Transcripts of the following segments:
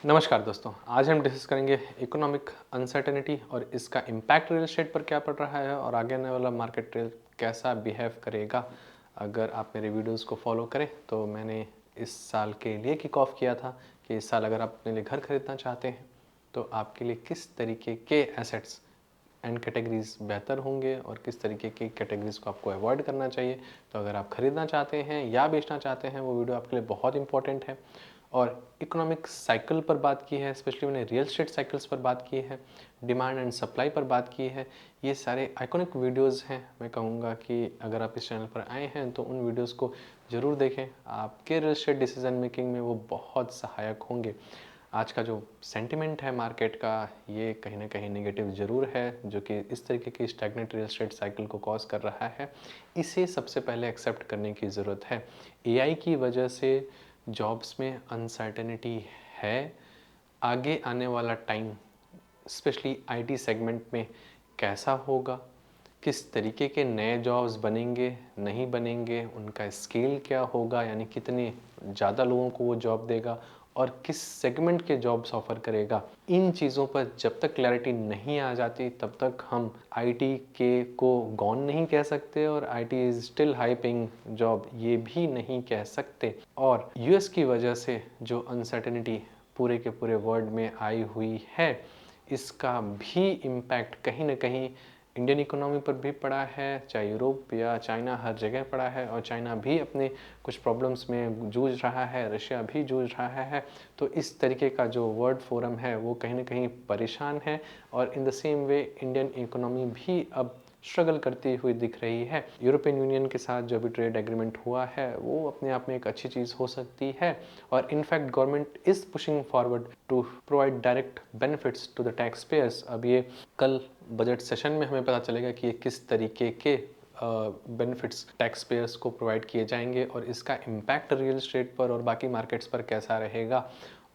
नमस्कार दोस्तों, आज हम डिस्कस करेंगे इकोनॉमिक अनसर्टेनिटी और इसका इम्पैक्ट रियल एस्टेट पर क्या पड़ रहा है और आगे आने वाला मार्केट कैसा बिहेव करेगा। अगर आप मेरे वीडियोस को फॉलो करें तो मैंने इस साल के लिए किक ऑफ किया था कि इस साल अगर आप अपने लिए घर खरीदना चाहते हैं तो आपके लिए किस तरीके के एसेट्स एंड कैटेगरीज बेहतर होंगे और किस तरीके की कैटेगरीज को आपको अवॉइड करना चाहिए। तो अगर आप खरीदना चाहते हैं या बेचना चाहते हैं वो वीडियो आपके लिए बहुत इंपॉर्टेंट है। और इकोनॉमिक साइकिल पर बात की है, स्पेशली मैंने रियल एस्टेट साइकिल्स पर बात की है, डिमांड एंड सप्लाई पर बात की है। ये सारे आइकॉनिक वीडियोस हैं। मैं कहूँगा कि अगर आप इस चैनल पर आए हैं तो उन वीडियोस को ज़रूर देखें, आपके रियल एस्टेट डिसीजन मेकिंग में वो बहुत सहायक होंगे। आज का जो सेंटिमेंट है मार्केट का, ये कहीं ना कहीं नेगेटिव ज़रूर है, जो कि इस तरीके की स्टैग्नेंट रियल एस्टेट साइकिल को कॉज कर रहा है। इसे सबसे पहले एक्सेप्ट करने की ज़रूरत है। एआई की वजह से जॉब्स में अनसर्टेनिटी है। आगे आने वाला टाइम स्पेशली आईटी सेगमेंट में कैसा होगा, किस तरीके के नए जॉब्स बनेंगे नहीं बनेंगे, उनका स्केल क्या होगा, यानी कितने ज़्यादा लोगों को वो जॉब देगा और किस सेगमेंट के जॉब्स ऑफर करेगा। इन चीज़ों पर जब तक क्लैरिटी नहीं आ जाती तब तक हम आईटी के को गॉन नहीं कह सकते और IT is still high paying job ये भी नहीं कह सकते। और यूएस की वजह से जो अनसर्टेनिटी पूरे के पूरे वर्ल्ड में आई हुई है, इसका भी इम्पैक्ट कहीं ना कहीं इंडियन इकोनॉमी पर भी पड़ा है, चाहे यूरोप या चाइना, हर जगह पड़ा है। और चाइना भी अपने कुछ प्रॉब्लम्स में जूझ रहा है, रशिया भी जूझ रहा है। तो इस तरीके का जो वर्ल्ड फोरम है वो कहीं ना कहीं परेशान है और in the same way Indian economy भी अब स्ट्रगल करती हुई दिख रही है। यूरोपियन यूनियन के साथ जो भी ट्रेड एग्रीमेंट हुआ है वो अपने आप में एक अच्छी चीज़ हो सकती है और in fact government is pushing forward to provide direct benefits to the tax payers. अब ये कल बजट सेशन में हमें पता चलेगा कि ये किस तरीके के बेनिफिट्स टैक्स पेयर्स को प्रोवाइड किए जाएंगे और इसका इम्पैक्ट रियल एस्टेट पर और बाकी मार्केट्स पर कैसा रहेगा।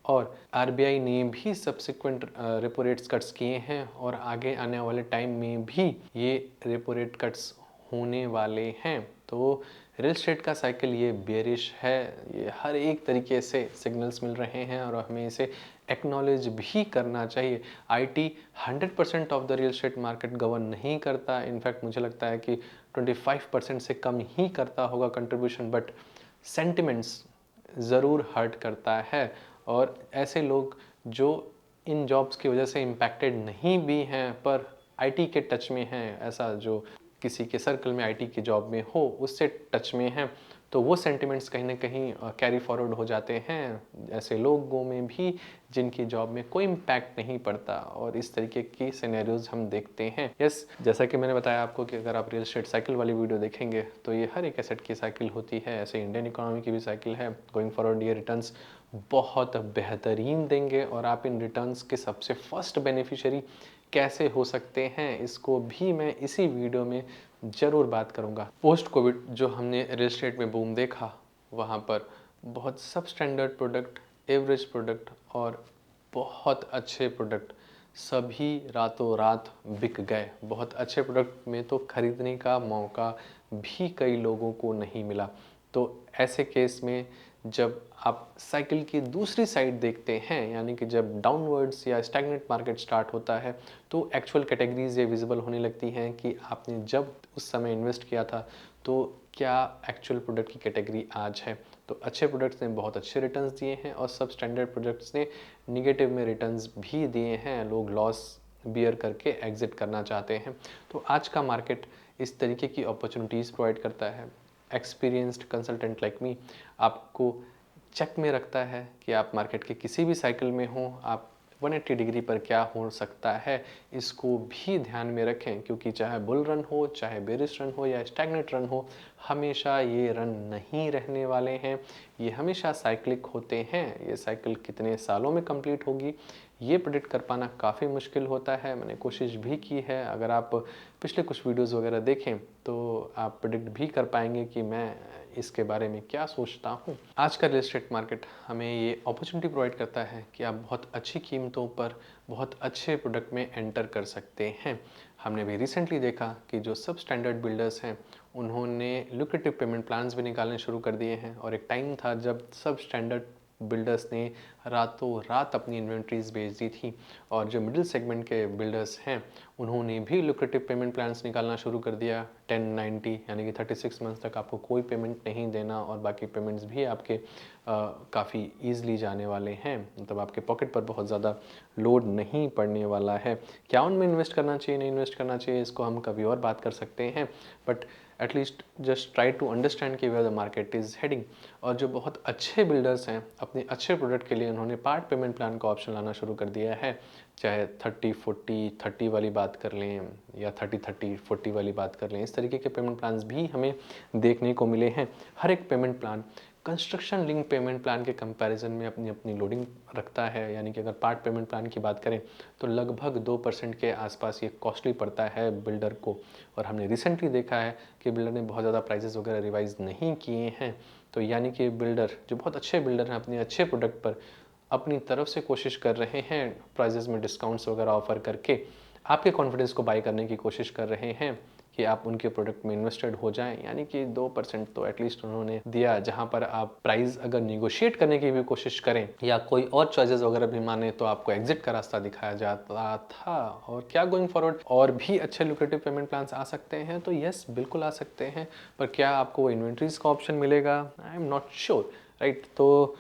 और आरबीआई ने भी सब्सिक्वेंट रेपो रेट्स कट्स किए हैं और आगे आने वाले टाइम में भी ये रेपो रेट कट्स होने वाले हैं। तो रियल एस्टेट का साइकिल ये बेरिश है, ये हर एक तरीके से सिग्नल्स मिल रहे हैं और हमें इसे एक्नॉलेज भी करना चाहिए। IT 100% of the real estate market govern नहीं करता, इनफैक्ट मुझे लगता है कि 25% से कम ही करता होगा कंट्रीब्यूशन, बट सेंटिमेंट्स ज़रूर हर्ट करता है। और ऐसे लोग जो इन जॉब्स की वजह से इम्पैक्टेड नहीं भी हैं पर आईटी के टच में हैं, ऐसा जो किसी के सर्कल में आईटी की जॉब में हो उससे टच में हैं, तो वो सेंटिमेंट्स कहीं ना कहीं कैरी फॉरवर्ड हो जाते हैं ऐसे लोगों में भी जिनकी जॉब में कोई इम्पैक्ट नहीं पड़ता। और इस तरीके की सिनेरियोज हम देखते हैं। यस, जैसा कि मैंने बताया आपको कि अगर आप रियल एस्टेट साइकिल वाली वीडियो देखेंगे तो ये हर एक एसेट की साइकिल होती है, ऐसे इंडियन इकोनॉमी की भी साइकिल है। गोइंग फॉरवर्ड ये रिटर्न्स बहुत बेहतरीन देंगे और आप इन रिटर्न्स के सबसे फर्स्ट बेनिफिशियरी कैसे हो सकते हैं इसको भी मैं इसी वीडियो में ज़रूर बात करूंगा। पोस्ट कोविड जो हमने रियल एस्टेट में बूम देखा, वहाँ पर बहुत सब स्टैंडर्ड प्रोडक्ट, एवरेज प्रोडक्ट और बहुत अच्छे प्रोडक्ट सभी रातों रात बिक गए। बहुत अच्छे प्रोडक्ट में तो खरीदने का मौका भी कई लोगों को नहीं मिला। तो ऐसे केस में जब आप साइकिल की दूसरी साइड देखते हैं, यानी कि जब डाउनवर्ड्स या स्टैग्नेंट मार्केट स्टार्ट होता है, तो एक्चुअल कैटेगरीज ये विजिबल होने लगती हैं कि आपने जब उस समय इन्वेस्ट किया था तो क्या एक्चुअल प्रोडक्ट की कैटेगरी आज है। तो अच्छे प्रोडक्ट्स ने बहुत अच्छे रिटर्न्स दिए हैं और सब स्टैंडर्ड प्रोडक्ट्स ने निगेटिव में रिटर्न्स भी दिए हैं। लोग लॉस बियर करके एग्जिट करना चाहते हैं। तो आज का मार्केट इस तरीके की अपॉर्चुनिटीज़ प्रोवाइड करता है। एक्सपीरियंस्ड कंसल्टेंट लाइक मी आपको चेक में रखता है कि आप मार्केट के किसी भी साइकिल में हो, आप 180 डिग्री पर क्या हो सकता है इसको भी ध्यान में रखें, क्योंकि चाहे बुल रन हो, चाहे बेरिश रन हो या स्टैग्नेंट रन हो, हमेशा ये रन नहीं रहने वाले हैं। ये हमेशा साइक्लिक होते हैं। ये साइकिल कितने सालों में कंप्लीट होगी ये प्रेडिक्ट कर पाना काफ़ी मुश्किल होता है। मैंने कोशिश भी की है। अगर आप पिछले कुछ वीडियोस वगैरह देखें तो आप प्रेडिक्ट भी कर पाएंगे कि मैं इसके बारे में क्या सोचता हूँ। आज का रियल एस्टेट मार्केट हमें ये अपॉर्चुनिटी प्रोवाइड करता है कि आप बहुत अच्छी कीमतों पर बहुत अच्छे प्रोडक्ट में एंटर कर सकते हैं। हमने भी रिसेंटली देखा कि जो सब स्टैंडर्ड बिल्डर्स हैं उन्होंने लुक्रेटिव पेमेंट प्लान्स भी निकालने शुरू कर दिए हैं और एक टाइम था जब सब स्टैंडर्ड बिल्डर्स ने रातों रात अपनी इन्वेंट्रीज बेच दी थी और जो मिडिल सेगमेंट के बिल्डर्स हैं उन्होंने भी लुक्रेटिव पेमेंट प्लान्स निकालना शुरू कर दिया। 1090 यानी कि 36 मंथ्स तक आपको कोई पेमेंट नहीं देना और बाकी पेमेंट्स भी आपके काफ़ी ईजिली जाने वाले हैं, मतलब आपके पॉकेट पर बहुत ज़्यादा लोड नहीं पड़ने वाला है। क्या उनमें इन्वेस्ट करना चाहिए नहीं इन्वेस्ट करना चाहिए इसको हम कभी और बात कर सकते हैं, but at least just try to understand कि where the market is heading. और जो बहुत अच्छे बिल्डर्स हैं अपने अच्छे प्रोडक्ट के लिए उन्होंने पार्ट पेमेंट प्लान का ऑप्शन लाना शुरू कर दिया है, चाहे 30-40-30 वाली बात कर लें या 30-30-40 वाली बात कर लें। इस तरीके के पेमेंट प्लान्स भी हमें देखने को मिले हैं। हर एक payment plan construction link payment plan के कंपैरिजन में अपनी अपनी लोडिंग रखता है, यानी कि अगर पार्ट पेमेंट प्लान की बात करें तो लगभग 2% के आसपास ये कॉस्टली पड़ता है बिल्डर को। और हमने रिसेंटली देखा है कि बिल्डर ने बहुत ज़्यादा प्राइसेस वगैरह रिवाइज नहीं किए हैं, तो यानी कि बिल्डर जो बहुत अच्छे बिल्डर हैं अपने अच्छे प्रोडक्ट पर अपनी तरफ से कोशिश कर रहे हैं प्राइजेस में डिस्काउंट्स वगैरह ऑफर करके आपके कॉन्फिडेंस को बाई करने की कोशिश कर रहे हैं कि आप उनके प्रोडक्ट में इन्वेस्टेड हो जाएं। यानी कि 2% तो एटलीस्ट उन्होंने दिया, जहां पर आप प्राइस अगर निगोशिएट करने की भी कोशिश करें या कोई और चॉइसेस वगैरह भी माने तो आपको एग्जिट का रास्ता दिखाया जाता था। और क्या गोइंग फॉरवर्ड और भी अच्छे लुक्रेटिव पेमेंट प्लान्स आ सकते हैं? तो यस, बिल्कुल आ सकते हैं, पर क्या आपको इन्वेंट्रीज का ऑप्शन मिलेगा? I am not sure, right. तो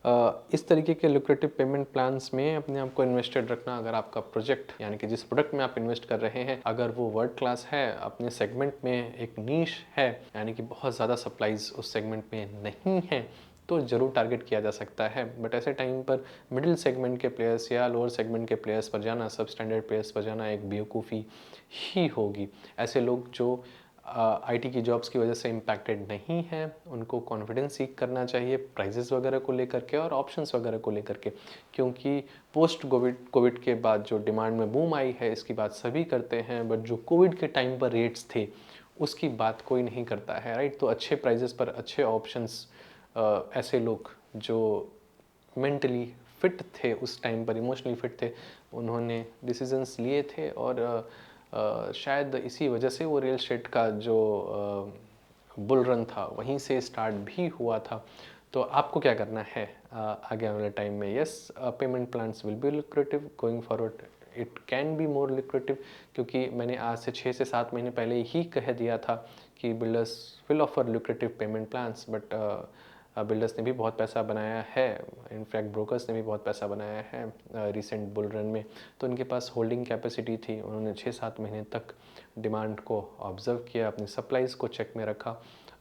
इस तरीके के लुक्रेटिव पेमेंट प्लान्स में अपने आप को इन्वेस्टेड रखना, अगर आपका प्रोजेक्ट यानी कि जिस प्रोडक्ट में आप इन्वेस्ट कर रहे हैं अगर वो वर्ल्ड क्लास है, अपने सेगमेंट में एक नीश है, यानी कि बहुत ज़्यादा सप्लाईज उस सेगमेंट में नहीं है, तो ज़रूर टारगेट किया जा सकता है। बट ऐसे टाइम पर मिडिल सेगमेंट के प्लेयर्स या लोअर सेगमेंट के प्लेयर्स पर जाना, सब स्टैंडर्ड प्लेयर्स पर जाना एक बेवकूफ़ी ही होगी। ऐसे लोग जो आईटी की जॉब्स की वजह से इम्पैक्टेड नहीं है, उनको कॉन्फिडेंस सीख करना चाहिए प्राइजेस वगैरह को लेकर के और ऑप्शंस वगैरह को लेकर के, क्योंकि पोस्ट कोविड के बाद जो डिमांड में बूम आई है इसकी बात सभी करते हैं, बट जो कोविड के टाइम पर रेट्स थे उसकी बात कोई नहीं करता है, राइट। तो अच्छे प्राइजेस पर अच्छे ऑप्शंस, ऐसे लोग जो मेंटली फिट थे उस टाइम पर, इमोशनली फिट थे, उन्होंने डिसीजंस लिए थे और शायद इसी वजह से वो रियल एस्टेट का जो बुल रन था वहीं से स्टार्ट भी हुआ था। तो आपको क्या करना है आगे आने वाले टाइम में? Yes, payment plans will be lucrative going forward, it can be more lucrative, क्योंकि मैंने आज से 6 से 7 महीने पहले ही कह दिया था कि builders will offer lucrative payment plans, but builders ने भी बहुत पैसा बनाया है, इनफैक्ट ब्रोकर्स ने भी बहुत पैसा बनाया है रिसेंट बुल रन में। तो उनके पास होल्डिंग कैपेसिटी थी, उन्होंने 6-7 महीने तक डिमांड को ऑब्जर्व किया, अपनी सप्लाईज को चेक में रखा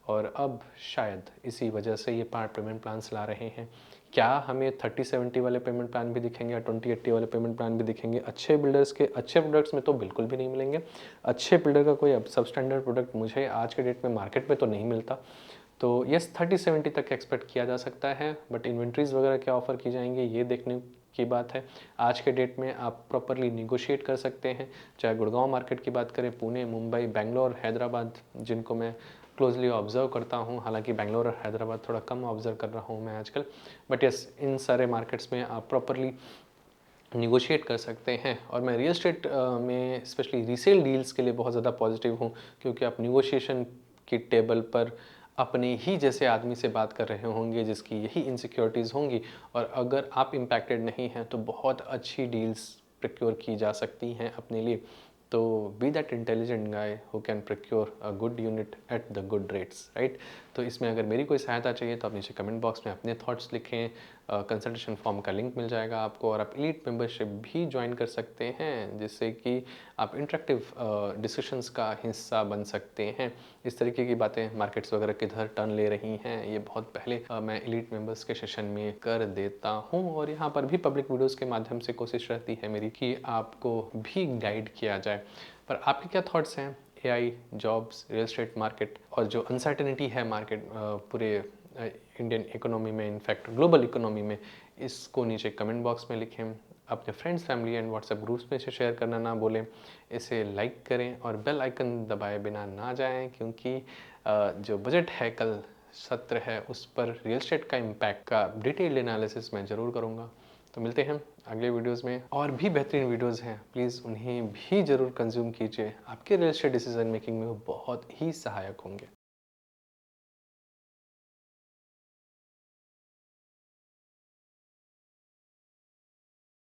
और अब शायद इसी वजह से ये पार्ट पेमेंट प्लान्स ला रहे हैं। क्या हमें 30-70 वाले पेमेंट प्लान भी दिखेंगे या 20-80 वाले पेमेंट प्लान भी दिखेंगे? अच्छे बिल्डर्स के अच्छे प्रोडक्ट्स में तो बिल्कुल भी नहीं मिलेंगे। अच्छे बिल्डर का कोई अब सब स्टैंडर्ड प्रोडक्ट मुझे आज के डेट में मार्केट में तो नहीं मिलता। तो यस, 30-70 तक एक्सपेक्ट किया जा सकता है, बट इन्वेंट्रीज वगैरह क्या ऑफर की जाएंगे ये देखने की बात है। आज के डेट में आप प्रॉपरली निगोशिएट कर सकते हैं, चाहे गुड़गांव मार्केट की बात करें, पुणे, मुंबई, बेंगलोर, हैदराबाद, जिनको मैं क्लोजली ऑब्जर्व करता हूँ, हालांकि बेंगलोर और हैदराबाद थोड़ा कम ऑब्जर्व कर रहा हूँ मैं आजकल, बट यस, इन सारे मार्केट्स में आप प्रॉपरली निगोशिएट कर सकते हैं। और मैं रियल एस्टेट में स्पेशली रीसेल डील्स के लिए बहुत ज़्यादा पॉजिटिव हूँ, क्योंकि आप निगोशिएशन की टेबल पर अपने ही जैसे आदमी से बात कर रहे होंगे जिसकी यही इनसिक्योरिटीज़ होंगी, और अगर आप इम्पैक्टेड नहीं हैं तो बहुत अच्छी डील्स प्रिक्योर की जा सकती हैं अपने लिए। तो be that intelligent guy who can procure a good unit at the good rates, right. तो इसमें अगर मेरी कोई सहायता चाहिए तो आप नीचे कमेंट बॉक्स में अपने थॉट्स लिखें, कंसल्टेशन फॉर्म का लिंक मिल जाएगा आपको, और आप एलीट मेंबरशिप भी ज्वाइन कर सकते हैं जिससे कि आप इंटरेक्टिव डिस्कशंस का हिस्सा बन सकते हैं। इस तरीके की बातें मार्केट्स वगैरह किधर टर्न ले रही हैं ये बहुत पहले मैं एलीट मेंबर्स के सेशन में कर देता हूँ, और यहाँ पर भी पब्लिक वीडियोज़ के माध्यम से कोशिश रहती है मेरी कि आपको भी गाइड किया जाए। पर आपके क्या थॉट्स हैं AI, jobs, real estate market और जो अनसर्टेनिटी है मार्केट पूरे इंडियन इकोनॉमी में, इनफैक्ट ग्लोबल इकोनॉमी में, इसको नीचे कमेंट बॉक्स में लिखें। अपने friends, family and WhatsApp groups में इसे शेयर करना ना भूलें। इसे लाइक करें और बेल आइकन दबाए बिना ना जाएं, क्योंकि जो बजट है, कल सत्र है, उस पर रियल एस्टेट का इम्पैक्ट का डिटेल्ड एनालिसिस मैं ज़रूर करूँगा। तो मिलते हैं अगले वीडियोस में, और भी बेहतरीन वीडियोस हैं, प्लीज़ उन्हें भी ज़रूर कंज्यूम कीजिए, आपके रियल एस्टेट डिसीजन मेकिंग में वो बहुत ही सहायक होंगे।